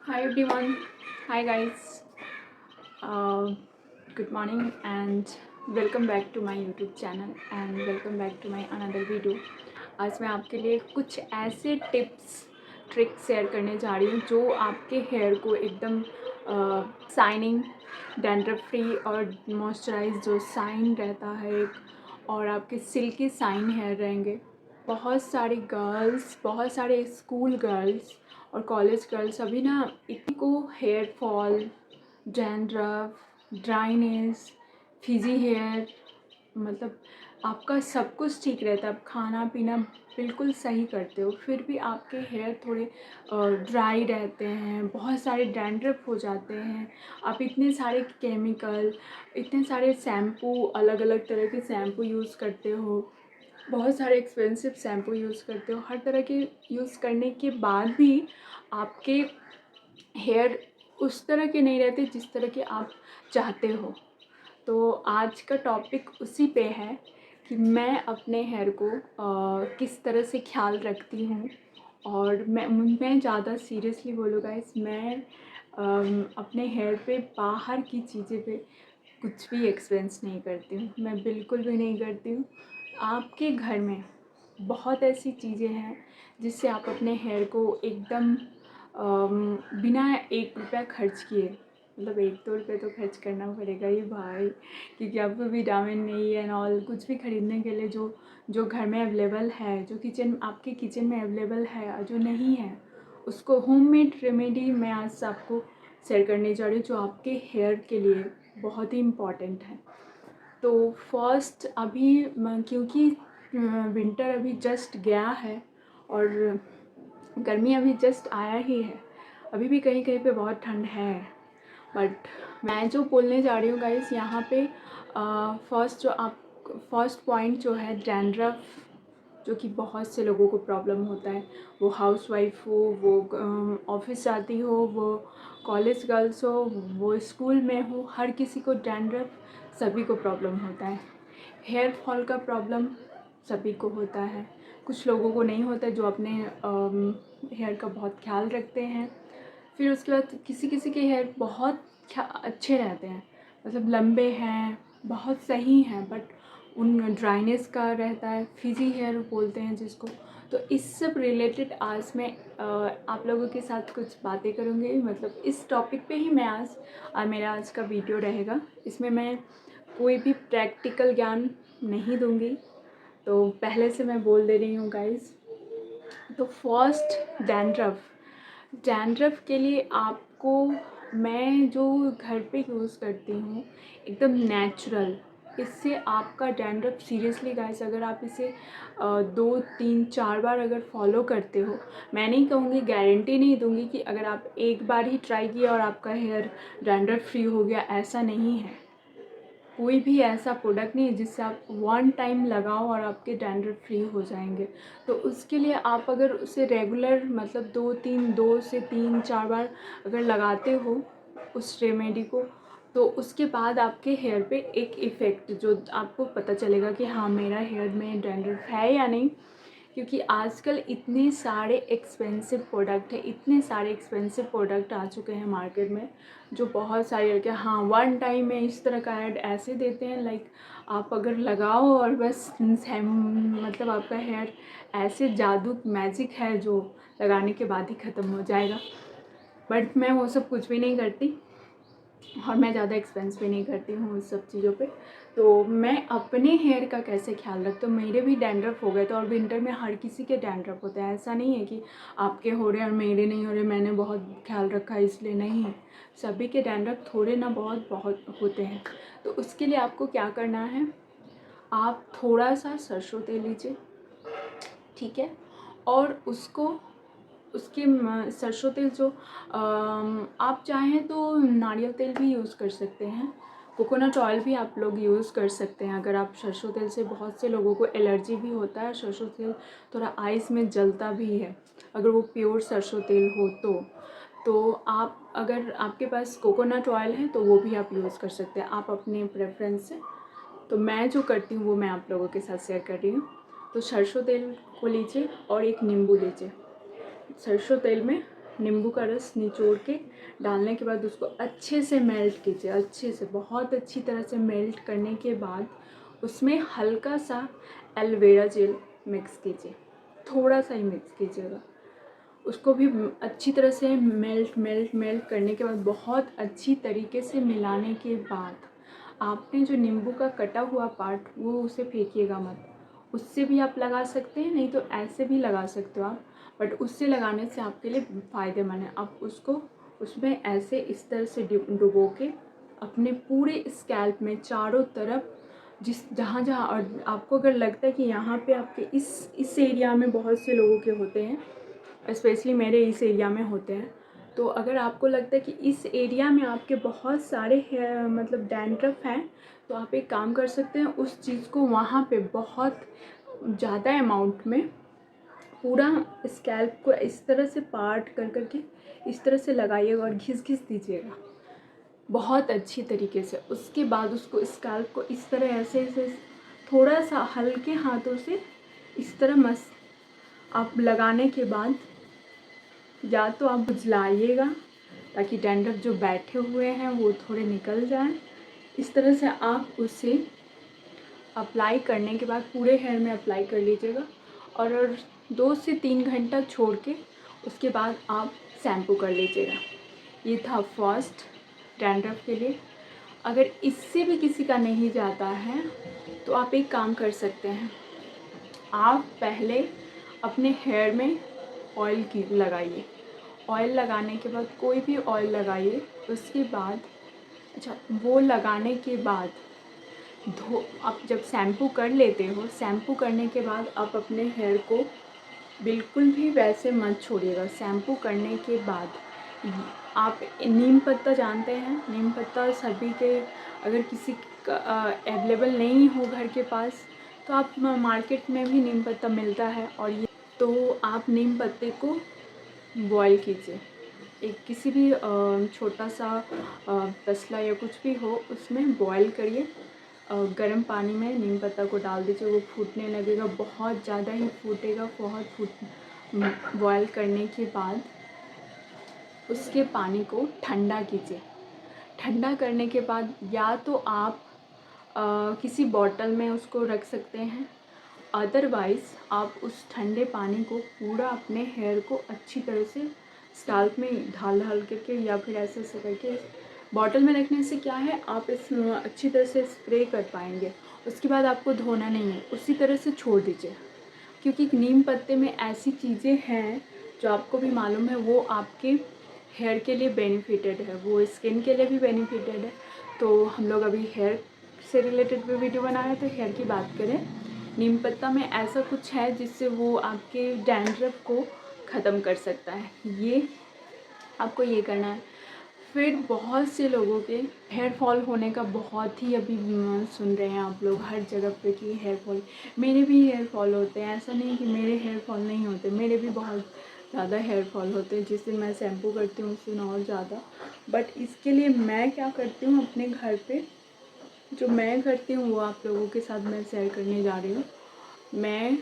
Hi everyone, hi guys, good morning and welcome back to my YouTube channel and welcome back to my another video. आज मैं आपके लिए कुछ ऐसे tips tricks share करने जा रही हूँ जो आपके हेयर को एकदम शाइनिंग, डैंड्रफ फ्री और मॉइस्चराइज जो शाइन रहता है एक और आपके सिल्की शाइन हेयर रहेंगे। बहुत सारी गर्ल्स, बहुत सारे स्कूल गर्ल्स और कॉलेज गर्ल्स अभी ना इतनी को hair fall, dandruff, dryness, frizzy hair, मतलब आपका सब कुछ ठीक रहता है, आप खाना पीना बिल्कुल सही करते हो, फिर भी आपके हेयर थोड़े ड्राई रहते हैं, बहुत सारे डैंड्रफ हो जाते हैं। आप इतने सारे केमिकल, इतने सारे शैम्पू, अलग अलग तरह के शैम्पू यूज़ करते हो, बहुत सारे एक्सपेंसिव शैम्पू यूज़ करते हो, हर तरह के यूज़ करने के बाद भी आपके हेयर उस तरह के नहीं रहते जिस तरह के आप चाहते हो। तो आज का टॉपिक उसी पे है कि मैं अपने हेयर को किस तरह से ख्याल रखती हूँ। और मैं ज़्यादा सीरियसली बोलूँ गाइस, मैं अपने हेयर पे बाहर की चीज़ें पे कुछ भी एक्सपेंस नहीं करती हूँ, मैं बिल्कुल भी नहीं करती हूँ। आपके घर में बहुत ऐसी चीज़ें हैं जिससे आप अपने हेयर को एकदम बिना 1 रुपया खर्च किए, मतलब 1-2 रुपये तो खर्च करना पड़ेगा ही भाई, क्योंकि आपको विटामिन नहीं एंड ऑल कुछ भी ख़रीदने के लिए जो जो घर में अवेलेबल है, जो किचन आपके किचन में अवेलेबल है और जो नहीं है, उसको होममेड रेमेडी मैं आज आपको शेयर करने जा रही हूँ जो आपके हेयर के लिए बहुत ही इम्पॉर्टेंट है। तो फर्स्ट अभी क्योंकि विंटर अभी जस्ट गया है और गर्मी अभी जस्ट आया ही है, अभी भी कहीं कहीं पे बहुत ठंड है, बट मैं जो बोलने जा रही हूँ गाइस यहाँ पे फर्स्ट पॉइंट जो है डैंड्रफ, जो कि बहुत से लोगों को प्रॉब्लम होता है, वो हाउसवाइफ हो, वो ऑफिस जाती हो, वो कॉलेज गर्ल्स हो, वो स्कूल में हो, हर किसी को डैंड्रफ सभी को प्रॉब्लम होता है। हेयर फॉल का प्रॉब्लम सभी को होता है, कुछ लोगों को नहीं होता है जो अपने हेयर का बहुत ख्याल रखते हैं। फिर उसके बाद किसी किसी के हेयर बहुत अच्छे रहते हैं, मतलब लंबे हैं, बहुत सही हैं, बट उन ड्राइनेस का रहता है, फिजी हेयर बोलते हैं जिसको। तो इस सब रिलेटेड आज मैं आप लोगों के साथ कुछ बातें करूँगी, मतलब इस टॉपिक पे ही मैं मेरा आज का वीडियो रहेगा। इसमें मैं कोई भी प्रैक्टिकल ज्ञान नहीं दूँगी, तो पहले से मैं बोल दे रही हूँ गाइस। तो फर्स्ट डैंड्रफ के लिए आपको मैं जो घर पे यूज़ करती हूँ एकदम नेचुरल, इससे आपका डैंड्रफ सीरियसली गाइस, अगर आप इसे 2-3-4 बार अगर फॉलो करते हो, मैं नहीं कहूँगी, गारंटी नहीं दूँगी कि अगर आप एक बार ही ट्राई किया और आपका हेयर डैंड्रफ फ्री हो गया, ऐसा नहीं है। कोई भी ऐसा प्रोडक्ट नहीं है जिससे आप वन टाइम लगाओ और आपके डैंड्रफ फ्री हो जाएंगे। तो उसके लिए आप अगर उसे रेगुलर, मतलब 2 से 3-4 बार अगर लगाते हो उस रेमेडी को, तो उसके बाद आपके हेयर पे एक इफ़ेक्ट जो आपको पता चलेगा कि हाँ मेरा हेयर में डैंड्रफ है या नहीं। क्योंकि आजकल इतने सारे एक्सपेंसिव प्रोडक्ट है, इतने सारे एक्सपेंसिव प्रोडक्ट आ चुके हैं मार्केट में, जो बहुत सारे लड़के हाँ वन टाइम में इस तरह का ऐड ऐसे देते हैं, लाइक आप अगर लगाओ और बस मतलब आपका हेयर ऐसे जादू मैजिक है जो लगाने के बाद ही ख़त्म हो जाएगा। बट मैं वो सब कुछ भी नहीं करती और मैं ज़्यादा एक्सपेंस भी नहीं करती हूँ उस सब चीज़ों पे। तो मैं अपने हेयर का कैसे ख्याल रखती हूँ, मेरे भी डैंड्रफ हो गए थे और विंटर में हर किसी के डैंड्रफ होते हैं, ऐसा नहीं है कि आपके हो रहे और मेरे नहीं हो रहे, मैंने बहुत ख्याल रखा है इसलिए नहीं। सभी के डैंड्रफ थोड़े ना बहुत बहुत होते हैं। तो उसके लिए आपको क्या करना है, आप थोड़ा सा सरसों तेल लीजिए, ठीक है, और उसको उसके सरसों तेल जो आप चाहें तो नारियल तेल भी यूज़ कर सकते हैं, कोकोनट ऑयल भी आप लोग यूज़ कर सकते हैं। अगर आप सरसों तेल से, बहुत से लोगों को एलर्जी भी होता है, सरसों तेल थोड़ा आइस में जलता भी है अगर वो प्योर सरसों तेल हो तो आप, अगर आपके पास कोकोनट ऑयल है तो वो भी आप यूज़ कर सकते हैं, आप अपने प्रेफरेंस से। तो मैं जो करती हूँ वो मैं आप लोगों के साथ शेयर कर रही हूँ। तो सरसों तेल को लीजिए और एक नींबू लीजिए, सरसों तेल में नींबू का रस निचोड़ के डालने के बाद उसको अच्छे से मेल्ट कीजिए, अच्छे से बहुत अच्छी तरह से मेल्ट करने के बाद उसमें हल्का सा एलोवेरा जेल मिक्स कीजिए, थोड़ा सा ही मिक्स कीजिएगा। उसको भी अच्छी तरह से मेल्ट करने के बाद बहुत अच्छी तरीके से मिलाने के बाद आपने जो नींबू का कटा हुआ पार्ट वो उसे फेंकिएगा मत। उससे भी आप लगा सकते हैं, नहीं तो ऐसे भी लगा सकते हो आप, बट उससे लगाने से आपके लिए फ़ायदेमंद है। आप उसको उसमें ऐसे इस तरह से डुबो के अपने पूरे स्कैल्प में चारों तरफ जहाँ जहाँ, और आपको अगर लगता है कि यहाँ पे आपके इस एरिया में बहुत से लोगों के होते हैं, स्पेशली मेरे इस एरिया में होते हैं, तो अगर आपको लगता है कि इस एरिया में आपके बहुत सारे मतलब डैंड्रफ हैं, तो आप एक काम कर सकते हैं, उस चीज़ को वहाँ पे बहुत ज़्यादा अमाउंट में पूरा स्कैल्प को इस तरह से पार्ट कर करके इस तरह से लगाइएगा और घिस दीजिएगा बहुत अच्छी तरीके से। उसके बाद उसको स्कैल्प को इस तरह ऐसे ऐसे थोड़ा सा हल्के हाथों से इस तरह मस आप लगाने के बाद या तो आप बुझलाइएगा ताकि डैंड्रफ जो बैठे हुए हैं वो थोड़े निकल जाएं। इस तरह से आप उसे अप्लाई करने के बाद पूरे हेयर में अप्लाई कर लीजिएगा और 2 से 3 घंटा छोड़ के उसके बाद आप शैम्पू कर लीजिएगा। ये था फर्स्ट डैंड्रफ के लिए। अगर इससे भी किसी का नहीं जाता है तो आप एक काम कर सकते हैं, आप पहले अपने हेयर में ऑयल की लगाइए। ऑयल लगाने के बाद कोई भी ऑयल लगाइए, उसके बाद वो लगाने के बाद आप जब शैम्पू कर लेते हो, शैम्पू करने के बाद आप अपने हेयर को बिल्कुल भी वैसे मत छोड़िएगा। शैम्पू करने के बाद आप नीम पत्ता जानते हैं, नीम पत्ता सभी के, अगर किसी का अवेलेबल नहीं हो घर के पास तो आप मार्केट में भी नीम पत्ता मिलता है, और ये तो आप नीम पत्ते को बॉईल कीजिए। एक किसी भी छोटा सा तसला या कुछ भी हो उसमें बॉईल करिए। गर्म पानी में नीम पत्ता को डाल दीजिए, वो फूटने लगेगा, बहुत ज़्यादा ही फूटेगा। बॉईल करने के बाद उसके पानी को ठंडा कीजिए। ठंडा करने के बाद या तो आप किसी बॉटल में उसको रख सकते हैं, अदरवाइज़ आप उस ठंडे पानी को पूरा अपने हेयर को अच्छी तरह से स्काल्प में ढाल करके या फिर ऐसे ऐसे करके, बॉटल में रखने से क्या है आप इस अच्छी तरह से स्प्रे कर पाएंगे। उसके बाद आपको धोना नहीं है, उसी तरह से छोड़ दीजिए, क्योंकि नीम पत्ते में ऐसी चीज़ें हैं जो आपको भी मालूम है वो आपके हेयर के लिए बेनिफिटेड है, वो स्किन के लिए भी बेनिफिटेड है। तो हम लोग अभी हेयर से रिलेटेड भी वीडियो बनाए तो हेयर की बात करें, नीम पत्ता में ऐसा कुछ है जिससे वो आपके डैंड्रफ को ख़त्म कर सकता है। ये आपको ये करना है। फिर बहुत से लोगों के हेयर फॉल होने का बहुत ही अभी सुन रहे हैं आप लोग हर जगह पे कि हेयर फॉल, मेरे भी हेयर फॉल होते हैं, ऐसा नहीं कि मेरे हेयर फॉल नहीं होते, मेरे भी बहुत ज़्यादा हेयर फॉल होते हैं। जिस दिन मैं शैम्पू करती हूँ उस दिन और ज़्यादा। बट इसके लिए मैं क्या करती हूँ अपने घर पे, जो मैं करती हूँ वो आप लोगों के साथ मैं शेयर करने जा रही हूँ। मैं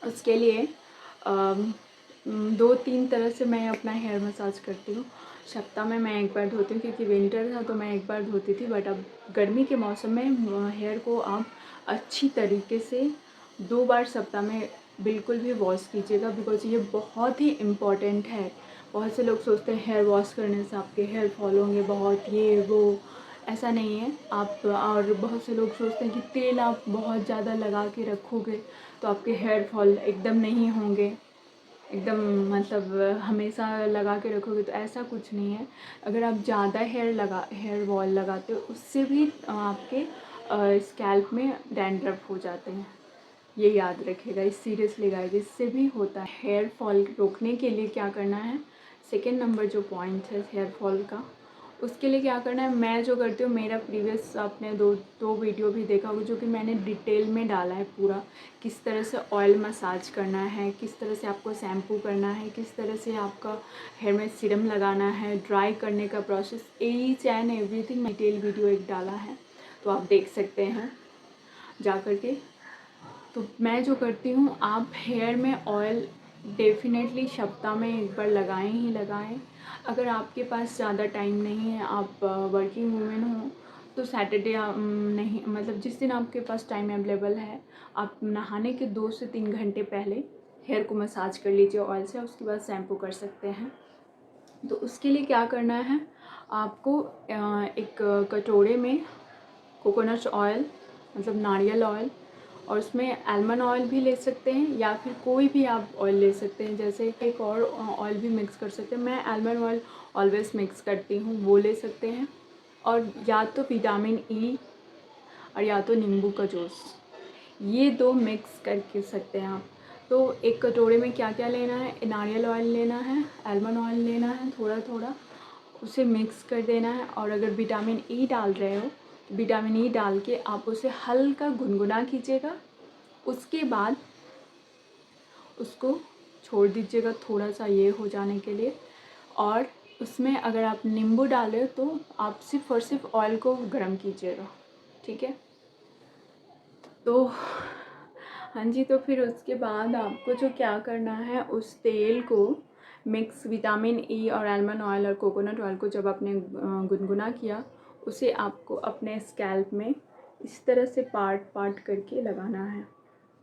उसके लिए 2-3 तरह से मैं अपना हेयर मसाज करती हूँ। सप्ताह में मैं एक बार धोती हूँ, क्योंकि विंटर था तो मैं एक बार धोती थी, बट अब गर्मी के मौसम में हेयर को आप अच्छी तरीके से 2 बार सप्ताह में बिल्कुल भी वॉश कीजिएगा, बिकॉज़ ये बहुत ही इम्पॉर्टेंट है। बहुत से लोग सोचते हैं हेयर वॉश करने से आपके हेयर फॉल होंगे बहुत, ये वो, ऐसा नहीं है। आप और बहुत से लोग सोचते हैं कि तेल आप बहुत ज़्यादा लगा के रखोगे तो आपके हेयर फॉल एकदम नहीं होंगे, एकदम मतलब हमेशा लगा के रखोगे, तो ऐसा कुछ नहीं है। अगर आप ज़्यादा हेयर वॉल लगाते हो उससे भी आपके स्कैल्प में डैंड्रफ हो जाते हैं। ये याद रखिएगा, इस सीरियसली गाइस, इससे भी होता है। हेयर फॉल रोकने के लिए क्या करना है, सेकेंड नंबर जो पॉइंट है हेयर फॉल का, उसके लिए क्या करना है, मैं जो करती हूँ, मेरा प्रीवियस आपने दो वीडियो भी देखा होगा जो कि मैंने डिटेल में डाला है पूरा, किस तरह से ऑयल मसाज करना है, किस तरह से आपको शैम्पू करना है, किस तरह से आपका हेयर में सीरम लगाना है, ड्राई करने का process, each and everything detail video एक डाला है, तो आप देख सकते हैं जा कर के। तो मैं जो करती हूँ, आप हेयर में ऑयल डेफ़िनेटली सप्ताह में एक बार लगाएं ही लगाएं। अगर आपके पास ज़्यादा टाइम नहीं है, आप वर्किंग वूमेन हो, तो सैटरडे नहीं, मतलब जिस दिन आपके पास टाइम अवेलेबल है, आप नहाने के 2 से 3 घंटे पहले हेयर को मसाज कर लीजिए ऑयल से, उसके बाद शैम्पू कर सकते हैं। तो उसके लिए क्या करना है, आपको एक कटोरे में कोकोनट ऑयल, मतलब नारियल ऑयल, और उसमें आलमंड ऑयल भी ले सकते हैं या फिर कोई भी आप ऑयल ले सकते हैं। जैसे एक और ऑयल भी मिक्स कर सकते हैं, मैं आलमंड ऑयल ऑलवेज़ मिक्स करती हूँ, वो ले सकते हैं। और या तो विटामिन ई और या तो नींबू का जूस, ये 2 मिक्स करके सकते हैं आप। तो एक कटोरे में क्या क्या लेना है, नारियल ऑयल लेना है, आलमंड ऑयल लेना है, थोड़ा थोड़ा उसे मिक्स कर देना है। और अगर विटामिन ई डाल रहे हो, विटामिन ई डाल के आप उसे हल्का गुनगुना कीजिएगा। उसके बाद उसको छोड़ दीजिएगा थोड़ा सा ये हो जाने के लिए। और उसमें अगर आप नींबू डालें तो आप सिर्फ़ और सिर्फ ऑयल को गर्म कीजिएगा, ठीक है। तो हाँ जी, तो फिर उसके बाद आपको जो क्या करना है, उस तेल को मिक्स विटामिन ई और आलमंड ऑयल और कोकोनट ऑयल को जब आपने गुनगुना किया, उसे आपको अपने स्कैल्प में इस तरह से पार्ट पार्ट करके लगाना है,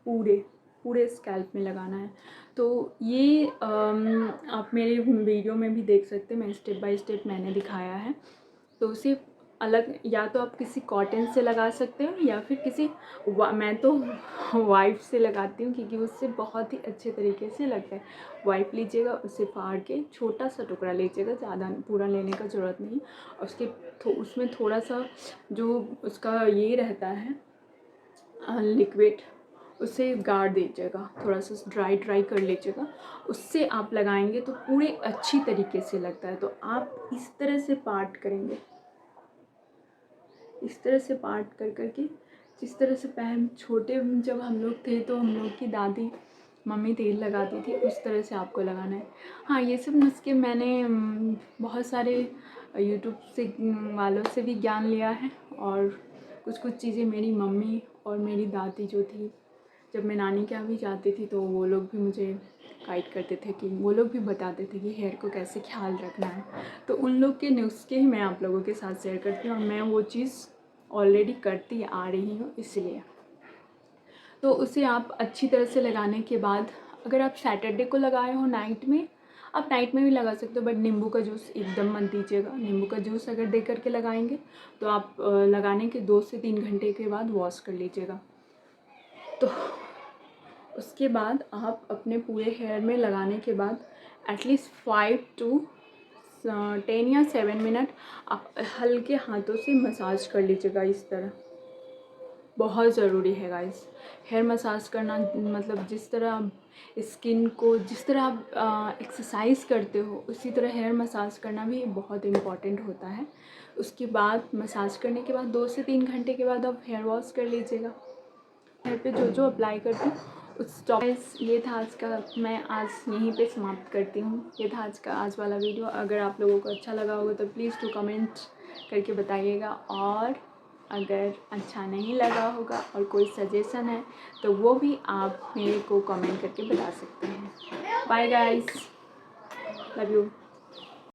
पूरे पूरे स्कैल्प में लगाना है। तो ये आप मेरे वीडियो में भी देख सकते हैं, मैं स्टेप बाय स्टेप मैंने दिखाया है। तो उसे अलग या तो आप किसी कॉटन से लगा सकते हो या फिर किसी मैं तो वाइप से लगाती हूँ, क्योंकि उससे बहुत ही अच्छे तरीके से लगता है। वाइप लीजिएगा, उसे फाड़ के छोटा सा टुकड़ा लीजिएगा, ज़्यादा पूरा लेने का ज़रूरत नहीं। और उसमें थोड़ा सा जो उसका ये रहता है लिक्विड, उसे गाड़ दीजिएगा, थोड़ा सा ड्राई कर लीजिएगा। उससे आप लगाएंगे तो पूरे अच्छी तरीके से लगता है। तो आप इस तरह से पार्ट करेंगे, इस तरह से पार्ट कर करके, जिस तरह से पहले छोटे जब हम लोग थे तो हम लोग की दादी मम्मी तेल लगाती थी, उस तरह से आपको लगाना है। हाँ, ये सब नुस्खे मैंने बहुत सारे यूट्यूब से वालों से भी ज्ञान लिया है। और कुछ चीज़ें मेरी मम्मी और मेरी दादी जो थी, जब मैं नानी के यहाँ भी जाती थी तो वो लोग भी मुझे गाइड करते थे, कि वो लोग भी बताते थे कि हेयर को कैसे ख्याल रखना है। तो उन लोग के नुस्खे ही मैं आप लोगों के साथ शेयर करती हूँ, और मैं वो चीज़ ऑलरेडी करती आ रही हूँ इसलिए। तो उसे आप अच्छी तरह से लगाने के बाद, अगर आप सैटरडे को लगाए हो नाइट में, आप नाइट में भी लगा सकते हो, बट नींबू का जूस एकदम मत दीजिएगा। नींबू का जूस अगर दे करके लगाएंगे तो आप लगाने के 2 से 3 घंटे के बाद वॉश कर लीजिएगा। तो उसके बाद आप अपने पूरे हेयर में लगाने के बाद एटलीस्ट 5 to 10 या 7 मिनट आप हल्के हाथों से मसाज कर लीजिएगा इस तरह। बहुत ज़रूरी है गाइस, हेयर मसाज करना, मतलब जिस तरह आप स्किन को, जिस तरह आप एक्सरसाइज करते हो, उसी तरह हेयर मसाज करना भी बहुत इम्पॉर्टेंट होता है। उसके बाद मसाज करने के बाद 2 से 3 घंटे के बाद आप हेयर वॉश कर लीजिएगा। हेयर पे जो अप्लाई करती हूँ उस टॉपिक, ये था आज का, मैं आज यहीं पे समाप्त करती हूँ। ये था आज वाला वीडियो। अगर आप लोगों को अच्छा लगा होगा तो प्लीज़ टू कमेंट करके बताइएगा, और अगर अच्छा नहीं लगा होगा और कोई सजेशन है तो वो भी आप मेरे को कमेंट करके बता सकते हैं। Bye guys, love you.